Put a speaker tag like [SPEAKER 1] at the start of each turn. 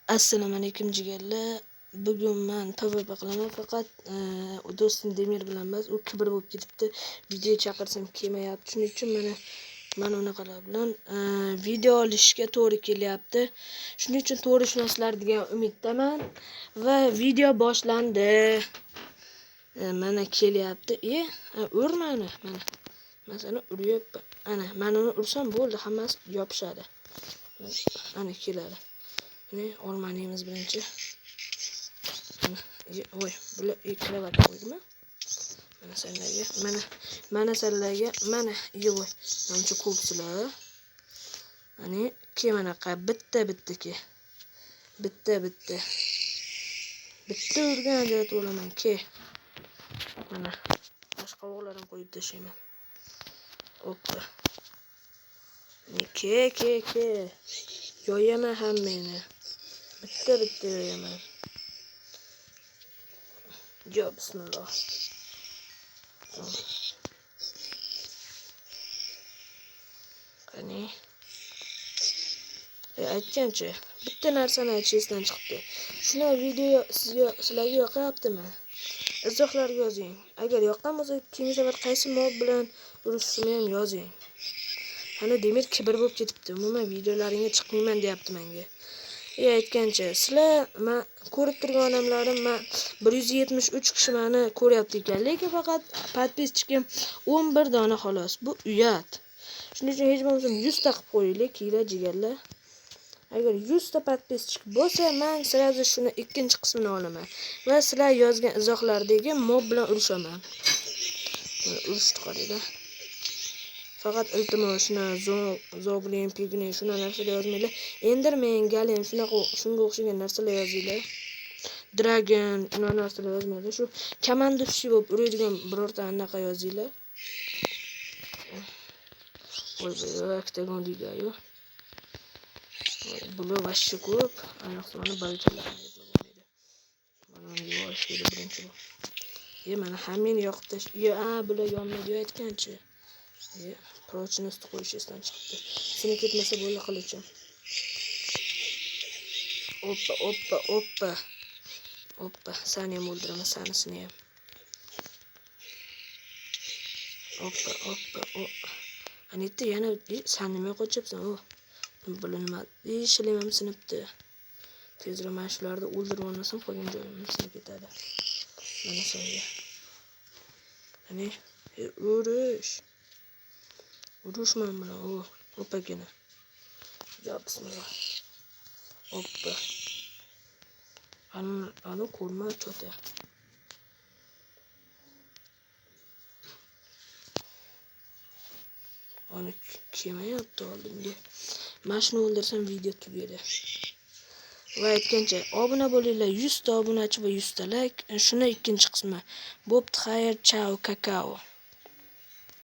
[SPEAKER 1] Assalomu alaykum jigarlar. Bugun men PvP qilaman, faqat do'stim Demir bilan emas, u kibr bo'lib ketibdi. Video chaqirsam kelmayapti. Shuning uchun mana unaqalar bilan video olishga to'g'ri kelyapti. Shuning uchun to'g'ri tushunasizlar degan umiddaman va video boshlandi. Mana kelyapti. Urmani, mana. Masalan, uryapman. Mana uni ursam bo'ldi, hammasi yopishadi. Ana keladi. Ne olmalıyız birinci. Oy, böyle ikile koydum. Mana senlerge, mana iyi oy. Namçı kopsula. Hani ki mana bitti ki. Bitti. Bitti urgan ajrat olaman ki. Mana başka oğlardan koyup taşıyman. Hoppa. Ke. Yoyama hammeni. Bitti yoyama. Yo bismillah. Qani. Aytgancha, bitta narsani aytishdan chiqdi. Shuna video sizlarga yoqayaptimi? Izohlarga yozing. Agar yoqqan bo'lsa, keyingi safar qaysi mob bilan urushishimni ham yozing. Hani Demir kibr bo'lib ketibdi. Umuman videolaringga chiqmayman deyapti menga. Aytgancha, sizlar men ko'rib turgan odamlarim, men 173 kishi meni ko'ryapti ekan, lekin faqat podpischkim 11 dona xolos. Bu uyat. Shuning uchun hech bo'lmasa 100 ta qilib qo'yinglar, kiylar jigarlar. Agar 100 ta podpischik bo'lsa, men sразу shuni ikkinchi qismini olaman va sizlar yozgan izohlardagi mob bilan urushaman. Urushni qaranglar. Faqat iltimos shuna zoglin, pigni shuna narsalar yozmanglar. Enderman, Galen shunga o'xshagan narsalar yozinglar. Dragon, shuna narsalar yozmanglar. Shu komandovchi bo'lib uradigan birorta anaqa yozinglar. Voy, octagon ligayo. Bular vashshi ko'p. Ayniqsa mana balchalarni yozmaydi. Mana yuvosh dedi birinchi bu. Mana hammani yoqib bular yonmaydi aytganchi. Prочность qo'yishdan chiqdi. Seni ketmasa bo'ldi qilichim. Oppa. Seni ham o'ldiraman, sanisini ham. Oppa. Anita yana sen nima qo'chibsan? Bilinmadi. Ishlayman sinibdi. Tezroq men shularni o'ldirib olmasam qolgan joyim sinib ketadi. Mana senga. Ani urushman bilan opagina. Ya bismillah. Oppa. Anu ko'rma cho'ta. Ani kelmayapti oldimga. Men shuni o'ldirsam video tugaydi. Va aytgancha, obuna bo'linglar, 100 ta obunachi va 100 ta like. Shuni ikkinchi qismi. Bo'pti, xayr, chao, kakao.